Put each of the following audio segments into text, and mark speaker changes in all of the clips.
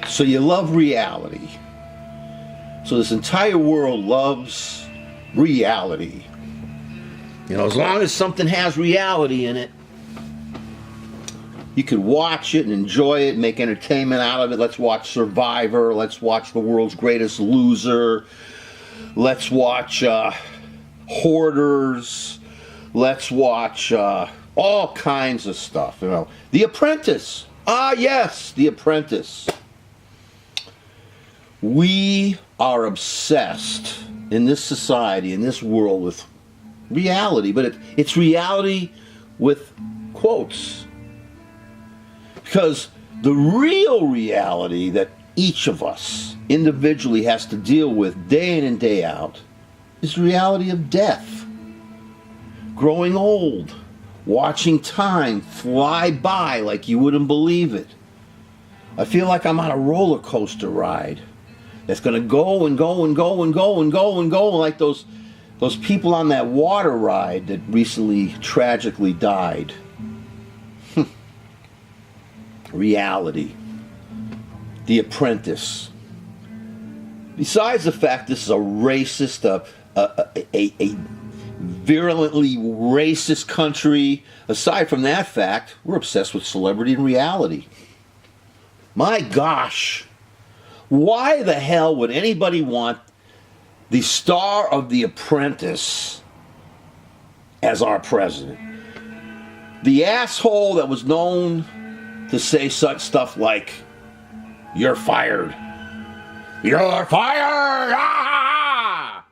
Speaker 1: So you love reality. So this entire world loves reality. You know, as long as something has reality in it, you could watch it and enjoy it, make entertainment out of it. Let's watch Survivor. Let's watch The World's Greatest Loser. Let's watch Hoarders. Let's watch all kinds of stuff. You know, The Apprentice. Ah, yes, The Apprentice. We are obsessed in this society, in this world, with reality, but it's reality with quotes. Because the real reality that each of us individually has to deal with day in and day out is the reality of death. Growing old, watching time fly by like you wouldn't believe it. I feel like I'm on a roller coaster ride that's going to go and go and go and go and go and go, like those people on that water ride that recently tragically died. Reality. The Apprentice. Besides the fact this is a racist, a virulently racist country, aside from that fact, we're obsessed with celebrity and reality. My gosh. Why the hell would anybody want the star of The Apprentice as our president? The asshole that was known to say such stuff like, "You're fired. You're fired!" Ah!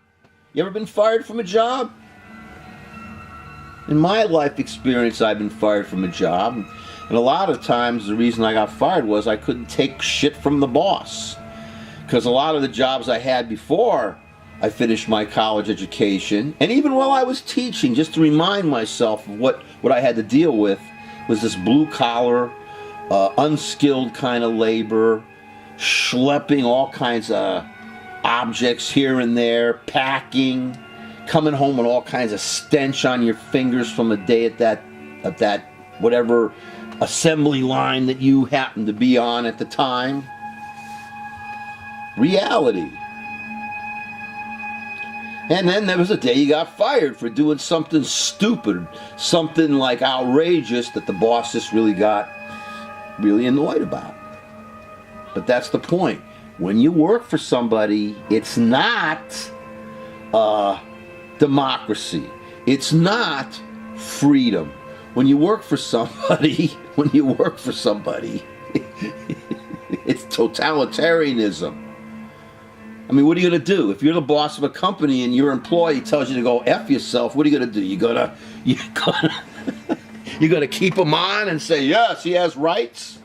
Speaker 1: You ever been fired from a job? In my life experience, I've been fired from a job. And a lot of times the reason I got fired was I couldn't take shit from the boss. Because a lot of the jobs I had before I finished my college education, and even while I was teaching, just to remind myself of what I had to deal with, was this blue-collar, unskilled kind of labor, schlepping all kinds of objects here and there, packing, coming home with all kinds of stench on your fingers from the day at that whatever assembly line that you happened to be on at the time. Reality. And then there was a day you got fired for doing something stupid, something like outrageous that the boss just really got really annoyed about. But that's the point. When you work for somebody, it's not democracy. It's not freedom. When you work for somebody, it's totalitarianism. I mean, what are you going to do? If you're the boss of a company and your employee tells you to go F yourself, what are you going to do? You're going to keep him on and say, yes, he has rights?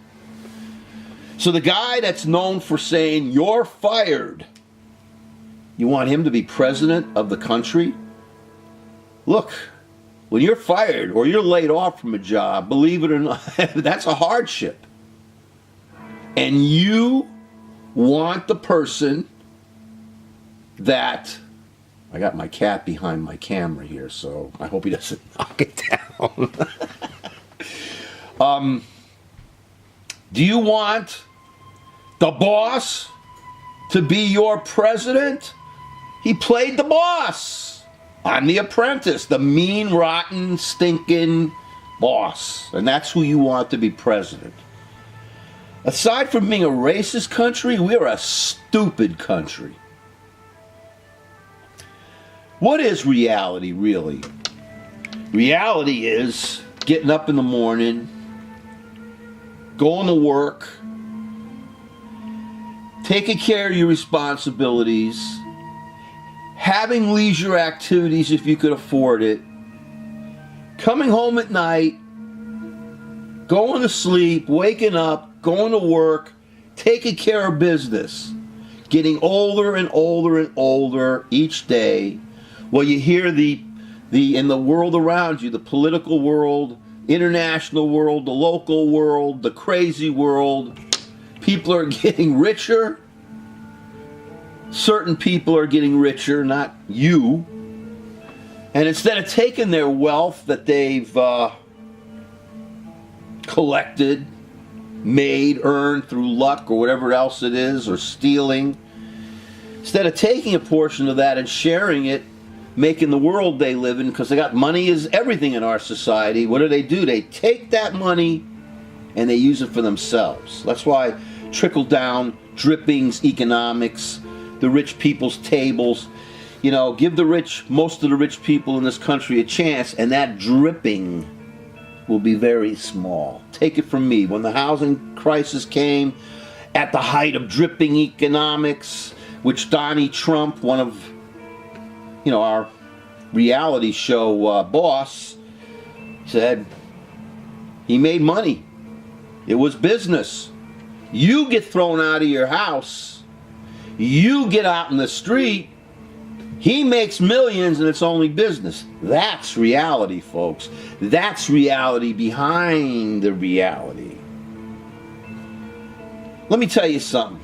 Speaker 1: So the guy that's known for saying, "You're fired," you want him to be president of the country? Look, when you're fired or you're laid off from a job, believe it or not, that's a hardship. And you want the person that... I got my cat behind my camera here, so I hope he doesn't knock it down. Do you want the boss to be your president? He played the boss on The Apprentice, the mean, rotten, stinking boss. And that's who you want to be president. Aside from being a racist country, we're a stupid country. What is reality, really? Reality is getting up in the morning, going to work, taking care of your responsibilities, having leisure activities if you could afford it, coming home at night, going to sleep, waking up, going to work, taking care of business, getting older and older and older each day. Well, you hear in the world around you, the political world, international world, the local world, the crazy world, people are getting richer. Certain people are getting richer, not you. And instead of taking their wealth that they've collected made, earned through luck or whatever else it is, or stealing. Instead of taking a portion of that and sharing it, making the world they live in, because they got money is everything in our society, what do? They take that money and they use it for themselves. That's why trickle-down, drippings economics, the rich people's tables, give most of the rich people in this country a chance, and that dripping will be very small. Take it from me. When the housing crisis came, at the height of dripping economics, which Donnie Trump, one of our reality show boss, said he made money. It was business. You get thrown out of your house, you get out in the street, he makes millions, and it's only business. That's reality, folks. That's reality behind the reality. Let me tell you something.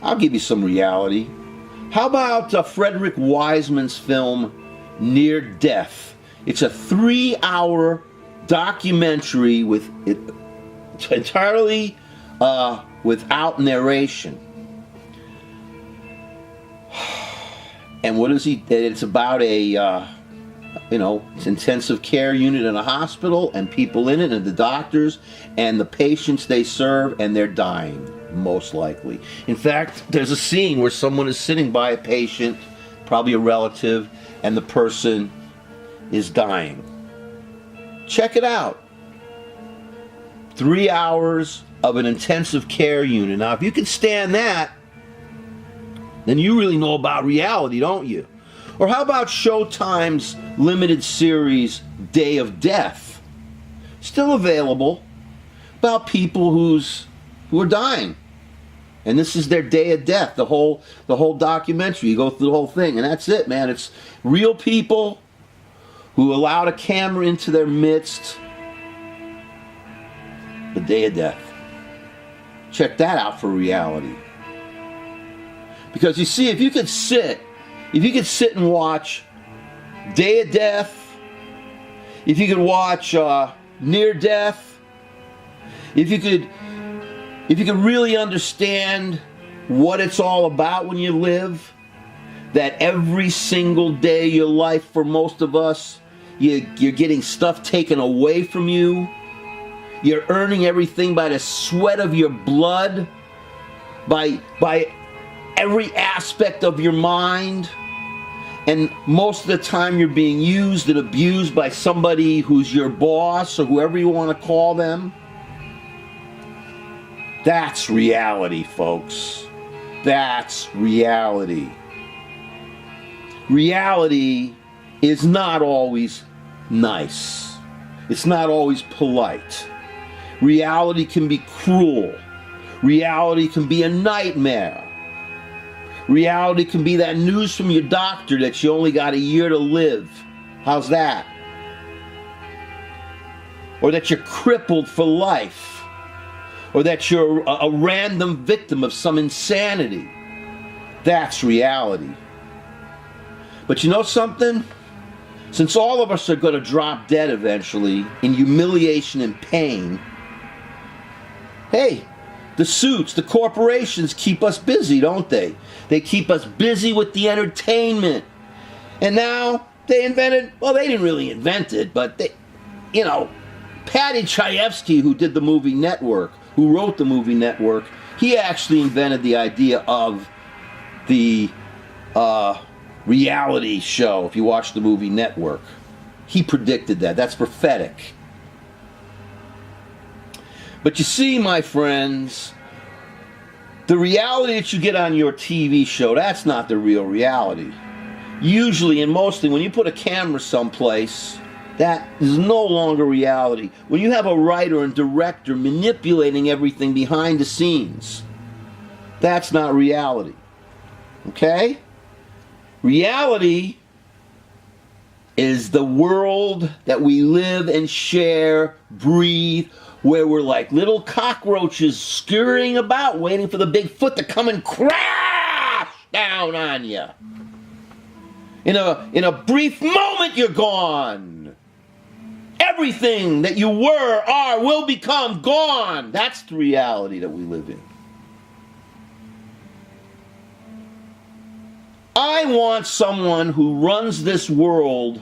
Speaker 1: I'll give you some reality. How about Frederick Wiseman's film, Near Death? It's a 3-hour documentary entirely without narration. And what is he? It's about it's intensive care unit in a hospital, and people in it, and the doctors, and the patients they serve, and they're dying, most likely. In fact, there's a scene where someone is sitting by a patient, probably a relative, and the person is dying. Check it out. 3 hours of an intensive care unit. Now, if you can stand that, then you really know about reality, don't you? Or how about Showtime's limited series, Day of Death? Still available, about people who are dying. And this is their day of death, the whole documentary. You go through the whole thing, and that's it, man. It's real people who allowed a camera into their midst. The day of death. Check that out for reality. Because you see, if you could sit and watch Day of Death, if you could watch Near Death, if you could really understand what it's all about when you live, that every single day of your life, for most of us, you're getting stuff taken away from you. You're earning everything by the sweat of your blood, by every aspect of your mind, and most of the time you're being used and abused by somebody who's your boss or whoever you want to call them. That's reality, folks. That's reality. Reality is not always nice. It's not always polite. Reality can be cruel. Reality can be a nightmare. Reality can be that news from your doctor that you only got a year to live. How's that? Or that you're crippled for life. Or that you're a random victim of some insanity. That's reality. But you know something? Since all of us are going to drop dead eventually in humiliation and pain, hey, the suits, the corporations keep us busy, don't they? They keep us busy with the entertainment. And now they invented, well, they didn't really invent it, but they, Patty Chayefsky, who did the movie Network, who wrote the movie Network, he actually invented the idea of the reality show. If you watch the movie Network, he predicted that. That's prophetic. But you see, my friends, the reality that you get on your TV show, that's not the real reality. Usually and mostly when you put a camera someplace, that is no longer reality. When you have a writer and director manipulating everything behind the scenes, that's not reality. Okay? Reality is the world that we live and share, breathe, where we're like little cockroaches scurrying about, waiting for the big foot to come and crash down on you. In a brief moment, you're gone. Everything that you were, are, will become gone. That's the reality that we live in. I want someone who runs this world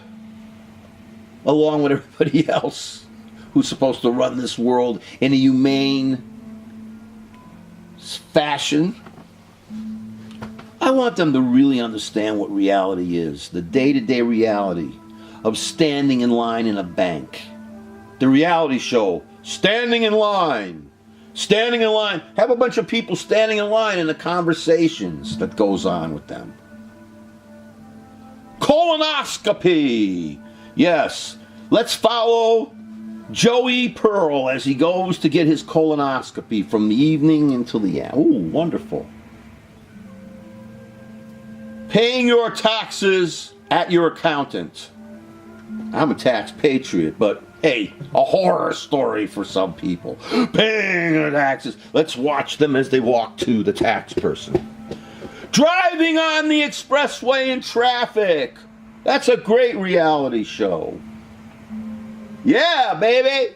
Speaker 1: along with everybody else who's supposed to run this world in a humane fashion. I want them to really understand what reality is, the day-to-day reality of standing in line in a bank. The reality show, standing in line. Standing in line. Have a bunch of people standing in line and the conversations that goes on with them. Colonoscopy. Yes, let's follow Joey Pearl as he goes to get his colonoscopy from the evening until the end. Ooh, wonderful. Paying your taxes at your accountant. I'm a tax patriot, but hey, a horror story for some people. Paying their taxes. Let's watch them as they walk to the tax person. Driving on the expressway in traffic. That's a great reality show. Yeah, baby.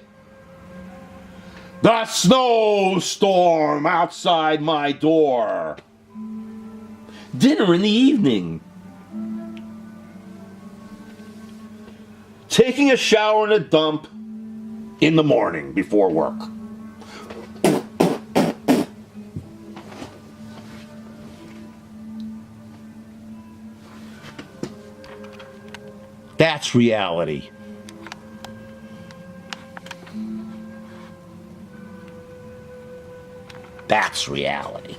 Speaker 1: The snowstorm outside my door. Dinner in the evening. Taking a shower and a dump in the morning before work. That's reality. That's reality.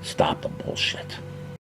Speaker 1: Stop the bullshit.